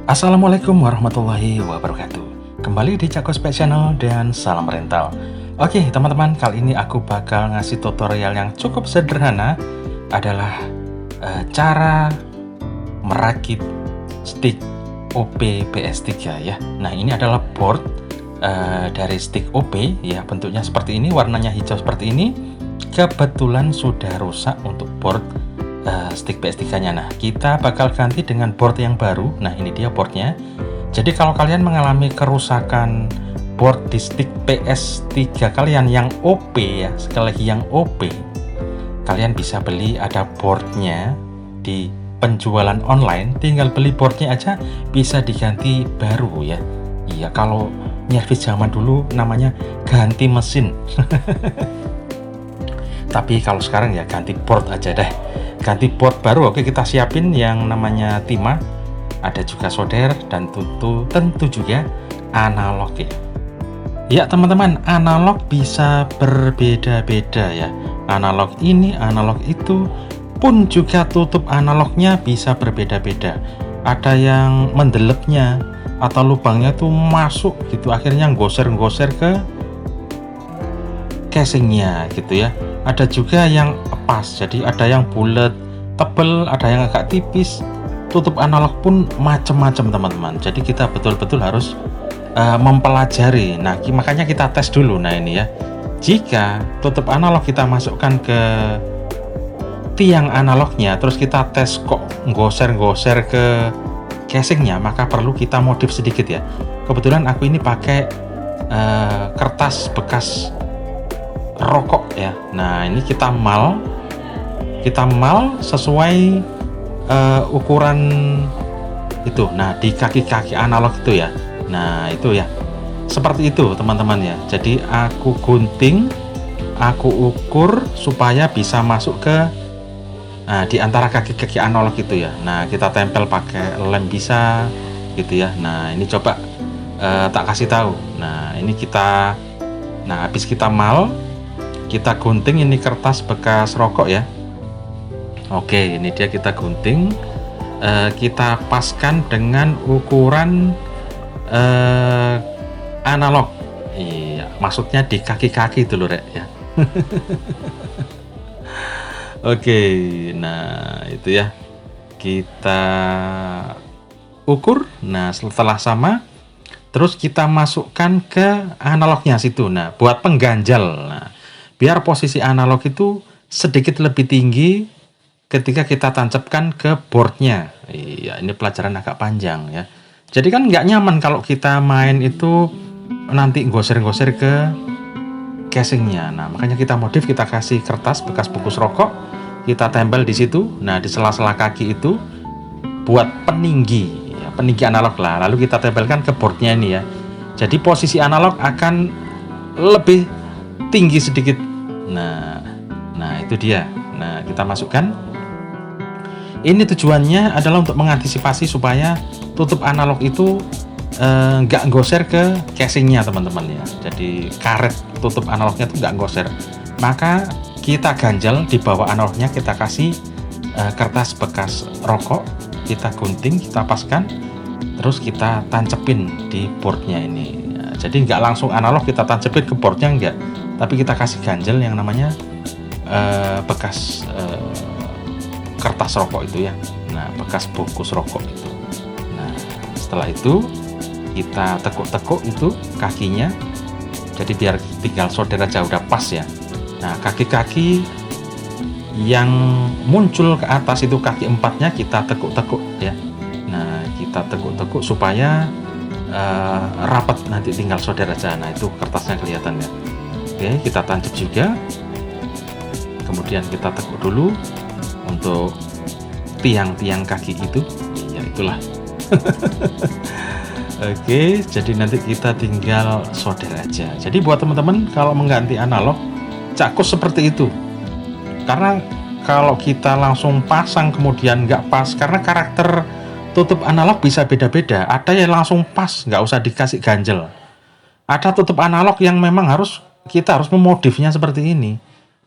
Assalamualaikum warahmatullahi wabarakatuh. Kembali di Cako Spek Channel dan salam rental. Oke teman-teman, kali ini aku bakal ngasih tutorial yang cukup sederhana. Adalah cara merakit stick OP PS3 ya. Nah ini adalah board dari stick OP ya, bentuknya seperti ini, warnanya hijau seperti ini. Kebetulan sudah rusak untuk board stick PS3-nya. Nah, kita bakal ganti dengan board yang baru. Nah, ini dia boardnya. Jadi kalau kalian mengalami kerusakan board di stick PS3 kalian yang OP ya, sekali lagi yang OP, kalian bisa beli, ada boardnya di penjualan online. Tinggal beli boardnya aja, bisa diganti baru ya. Iya, kalau nyervis zaman dulu namanya ganti mesin. Tapi kalau sekarang ya ganti board aja deh, ganti board baru. Oke, kita siapin yang namanya timah, ada juga solder, dan tentu juga analog ya. Ya teman-teman, analog bisa berbeda-beda ya. Analog ini, analog itu pun juga tutup analognya bisa berbeda-beda. Ada yang mendelepnya atau lubangnya tuh masuk gitu, akhirnya goser-goser ke casingnya gitu ya. Ada juga yang pas, jadi ada yang bulat tebel, ada yang agak tipis. Tutup analog pun macam-macam teman-teman, jadi kita betul-betul harus mempelajari. Nah makanya kita tes dulu. Nah ini ya, jika tutup analog kita masukkan ke tiang analognya, terus kita tes kok goser-goser ke casingnya, maka perlu kita modif sedikit ya. Kebetulan aku ini pakai kertas bekas rokok ya. Nah ini kita mal sesuai ukuran itu. Nah di kaki-kaki analog itu ya. Nah itu ya, seperti itu teman-teman ya. Jadi aku gunting, aku ukur supaya bisa masuk ke di antara kaki-kaki analog itu ya. Nah kita tempel pakai lem bisa gitu ya. Nah ini coba tak kasih tahu. Nah ini kita, nah habis kita mal, kita gunting ini kertas bekas rokok ya. Oke, ini dia kita gunting, kita paskan dengan ukuran analog. Iya, maksudnya di kaki-kaki itu loh Rek ya. Oke, nah itu ya, kita ukur. Nah setelah sama, terus kita masukkan ke analognya situ. Nah buat pengganjal, nah biar posisi analog itu sedikit lebih tinggi ketika kita tancapkan ke boardnya. Iya, ini pelajaran agak panjang ya. Jadi kan nggak nyaman kalau kita main itu nanti goser-goser ke casingnya. Nah makanya kita modif, kita kasih kertas bekas bungkus rokok, kita tempel di situ. Nah di sela-sela kaki itu buat peninggi ya, peninggi analog lah. Lalu kita tempelkan ke boardnya ini ya. Jadi posisi analog akan lebih tinggi sedikit. Nah itu dia. Nah kita masukkan. Ini tujuannya adalah untuk mengantisipasi supaya tutup analog itu nggak goser ke casingnya teman-teman ya. Jadi karet tutup analognya itu nggak goser. Maka kita ganjal di bawah analognya, kita kasih kertas bekas rokok, kita gunting, kita paskan, terus kita tancepin di boardnya ini. Jadi nggak langsung analog kita tancepin ke boardnya, enggak, tapi kita kasih ganjel yang namanya bekas kertas rokok itu ya. Nah bekas bungkus rokok itu. Nah setelah itu kita tekuk-tekuk itu kakinya, jadi biar tinggal solder aja udah pas ya. Nah kaki-kaki yang muncul ke atas itu, kaki empatnya kita tekuk-tekuk ya. Nah kita tekuk-tekuk supaya rapat, nanti tinggal solder aja. Nah itu kertasnya kelihatan ya. Oke, kita tancap juga, kemudian kita tekuk dulu untuk tiang-tiang kaki itu ya, itulah. Oke, jadi nanti kita tinggal solder aja. Jadi buat teman-teman kalau mengganti analog, cakus seperti itu. Karena kalau kita langsung pasang kemudian nggak pas, karena karakter tutup analog bisa beda-beda. Ada yang langsung pas, nggak usah dikasih ganjel. Ada tutup analog yang memang kita harus memodifnya seperti ini.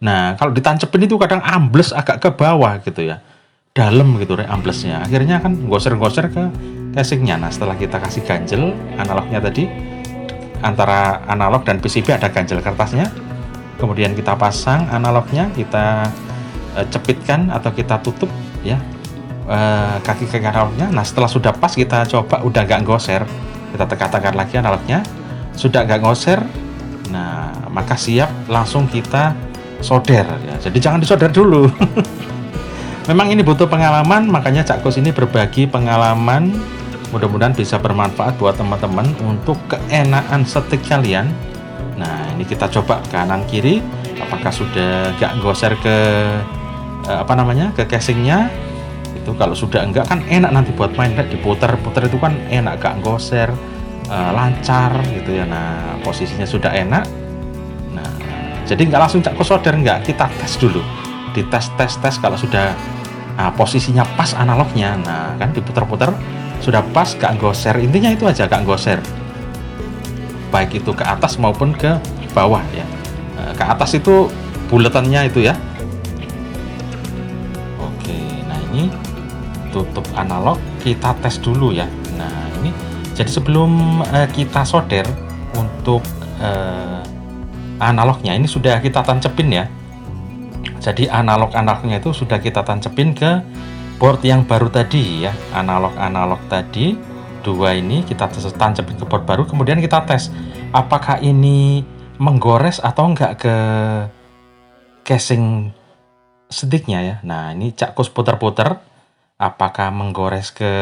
Nah kalau ditancepin itu kadang ambles agak ke bawah gitu ya, dalam gitu amblesnya, akhirnya kan goser-goser ke casingnya. Nah, setelah kita kasih ganjel analognya tadi, antara analog dan PCB ada ganjel kertasnya, kemudian kita pasang analognya, kita cepitkan atau kita tutup ya kaki-kaki analognya. Nah, setelah sudah pas, kita coba udah nggak goser, kita tekan-tekan lagi analognya, sudah nggak goser. Nah, maka siap langsung kita solder ya. Jadi jangan disolder dulu. Memang ini butuh pengalaman, makanya Cak Kus ini berbagi pengalaman. Mudah-mudahan bisa bermanfaat buat teman-teman untuk keenakan setik kalian. Nah, ini kita coba kanan kiri, apakah sudah nggak goser ke ke casingnya. Itu kalau sudah enggak kan enak nanti buat main, diputer-puter itu kan enak, gak goser, lancar gitu ya. Nah, posisinya sudah enak. Nah, jadi nggak langsung Cak Kus solder, enggak, kita tes dulu, dites kalau sudah posisinya pas analognya. Nah, kan diputer-puter sudah pas, gak goser. Intinya itu aja, gak goser, baik itu ke atas maupun ke bawah ya. Ke atas itu buletannya itu ya. Oke, nah ini tutup analog, kita tes dulu ya. Nah, ini jadi sebelum kita solder untuk analognya, ini sudah kita tancepin ya. Jadi analognya itu sudah kita tancepin ke board yang baru tadi ya. Analog tadi dua ini kita tancepin ke board baru, kemudian kita tes apakah ini menggores atau enggak ke casing sticknya ya. Nah, ini Cak Kus puter-puter, apakah menggores ke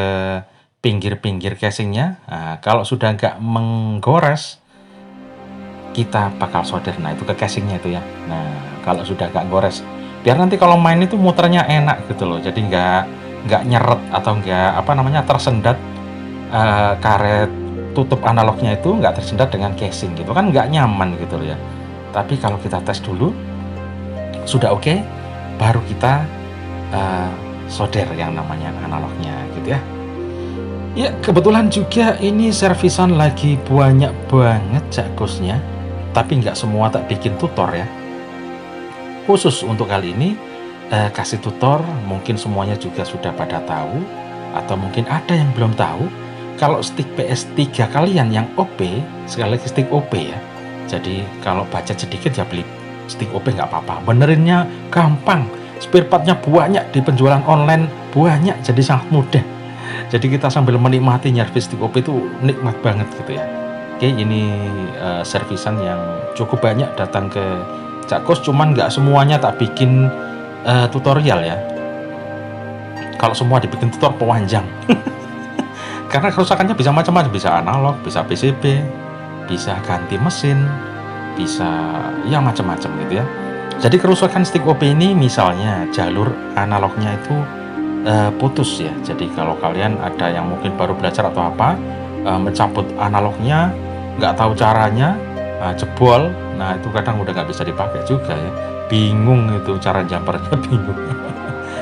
pinggir-pinggir casingnya. Nah, kalau sudah enggak menggores, kita bakal solder. Nah, itu ke casingnya itu ya. Nah, kalau sudah nggak gores, biar nanti kalau main itu muternya enak gitu loh. Jadi nggak nyeret atau nggak tersendat, karet tutup analognya itu nggak tersendat dengan casing gitu kan, nggak nyaman gitu loh ya. Tapi kalau kita tes dulu sudah oke, baru kita solder yang namanya analognya gitu ya. Ya, kebetulan juga ini servisan lagi banyak banget Cak Kusnya, tapi nggak semua tak bikin tutor ya. Khusus untuk kali ini kasih tutor, mungkin semuanya juga sudah pada tahu, atau mungkin ada yang belum tahu. Kalau stick PS3 kalian yang OP, sekali lagi stick OP ya. Jadi kalau budget sedikit ya beli stick OP nggak apa-apa. Benerinnya gampang, spare partnya banyak, di penjualan online banyak, jadi sangat mudah. Jadi kita sambil menikmati nyervis stick OP itu nikmat banget gitu ya. Oke, ini servisan yang cukup banyak datang ke Cak Kus, cuman nggak semuanya tak bikin tutorial ya. Kalau semua dibikin tutor panjang. Karena kerusakannya bisa macam-macam, bisa analog, bisa PCB, bisa ganti mesin, bisa ya macam-macam gitu ya. Jadi kerusakan stick OP ini misalnya jalur analognya itu putus ya. Jadi kalau kalian ada yang mungkin baru belajar atau apa, mencabut analognya nggak tahu caranya, jebol, nah itu kadang udah nggak bisa dipakai juga ya. Bingung itu cara jumpernya, bingung.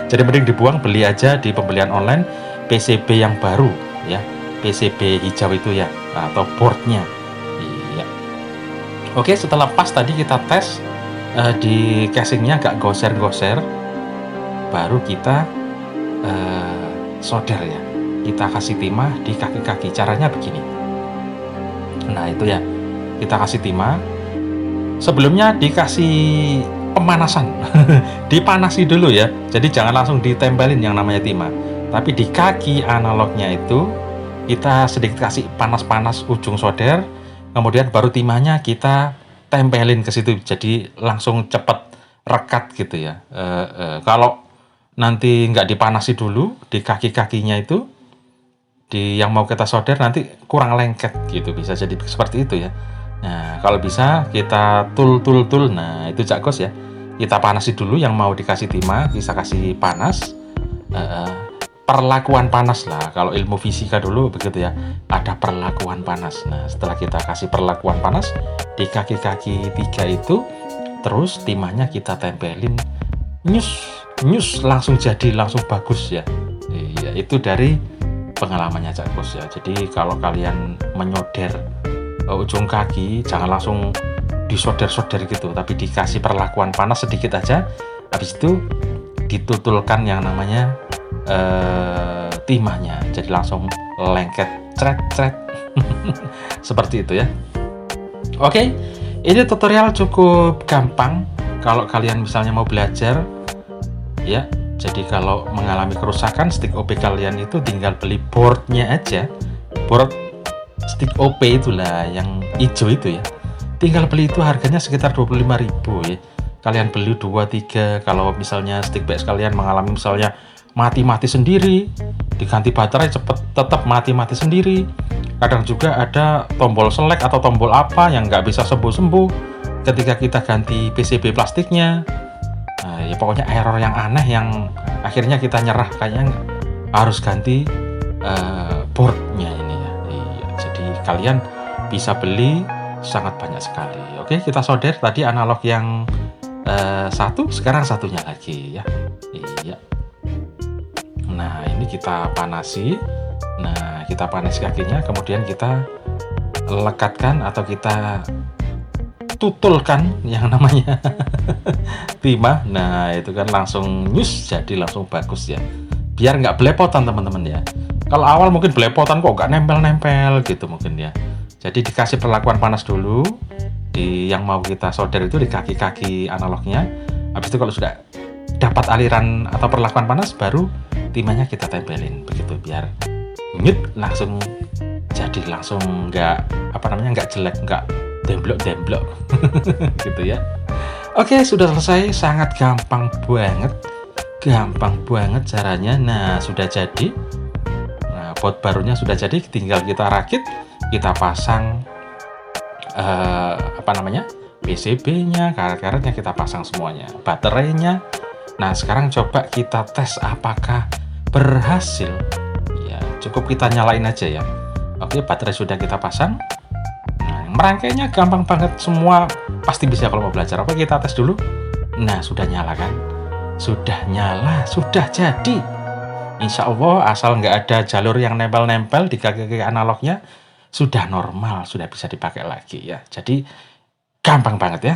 Jadi mending dibuang, beli aja di pembelian online PCB yang baru ya, PCB hijau itu ya, atau boardnya. Iya. Oke, setelah pas tadi kita tes di casingnya nggak goser-goser, baru kita solder ya. Kita kasih timah di kaki-kaki. Caranya begini. Nah itu ya, kita kasih timah. Sebelumnya dikasih pemanasan, dipanasi dulu ya. Jadi jangan langsung ditempelin yang namanya timah. Tapi di kaki analognya itu kita sedikit kasih panas-panas ujung solder, kemudian baru timahnya kita tempelin ke situ. Jadi langsung cepat rekat gitu ya. Kalau nanti nggak dipanasi dulu di kaki-kakinya itu, di yang mau kita solder nanti kurang lengket gitu, bisa jadi seperti itu ya. Nah, kalau bisa kita tul. Nah, itu Cak Kus ya. Kita panasi dulu yang mau dikasih timah, bisa kasih panas. Perlakuan panas lah. Kalau ilmu fisika dulu begitu ya. Ada perlakuan panas. Nah, setelah kita kasih perlakuan panas di kaki-kaki 3 itu, terus timahnya kita tempelin, nyus langsung jadi, langsung bagus ya. Iya, itu dari pengalamannya Cak Kus ya. Jadi kalau kalian menyolder ujung kaki, jangan langsung disolder-solder gitu, tapi dikasih perlakuan panas sedikit aja. Habis itu ditutulkan yang namanya timahnya, jadi langsung lengket cret. Seperti itu ya. Oke, ini tutorial cukup gampang kalau kalian misalnya mau belajar ya. Jadi kalau mengalami kerusakan stick OP kalian itu tinggal beli boardnya aja. Board stick OP itulah yang hijau itu ya. Tinggal beli itu harganya sekitar 25.000 ya. Kalian beli 2-3. Kalau misalnya stick base kalian mengalami misalnya mati-mati sendiri, diganti baterai tetap mati-mati sendiri. Kadang juga ada tombol select atau tombol apa yang nggak bisa sembuh-sembuh ketika kita ganti PCB plastiknya. Nah, ya pokoknya error yang aneh yang akhirnya kita nyerah, kayaknya harus ganti boardnya ini ya. Iya, jadi kalian bisa beli sangat banyak sekali. Oke, kita solder tadi analog yang satu, sekarang satunya lagi ya. Iya. Nah, ini kita panasi. Nah, kita panasi kakinya, kemudian kita lekatkan atau kita tutulkan yang namanya timah. Nah, itu kan langsung nyus, jadi langsung bagus ya. Biar nggak belepotan teman-teman ya. Kalau awal mungkin belepotan kok nggak nempel-nempel gitu mungkin ya. Jadi dikasih perlakuan panas dulu di yang mau kita solder itu di kaki-kaki analognya. Habis itu kalau sudah dapat aliran atau perlakuan panas, baru timahnya kita tempelin begitu, biar nyut langsung jadi, langsung nggak jelek, nggak demblok gitu ya. Oke, sudah selesai, sangat gampang banget caranya. Nah, sudah jadi. Nah, board barunya sudah jadi, tinggal kita rakit, kita pasang PCB-nya, karet-karetnya kita pasang semuanya, baterainya. Nah, sekarang coba kita tes apakah berhasil. Ya, cukup kita nyalain aja ya. Oke, baterai sudah kita pasang. Merangkainya gampang banget, semua pasti bisa kalau mau belajar. Oke, kita tes dulu. Nah, sudah nyala kan? Sudah nyala, sudah jadi. Insya Allah, asal nggak ada jalur yang nempel-nempel di kaki-kaki analognya, sudah normal, sudah bisa dipakai lagi ya. Jadi gampang banget ya.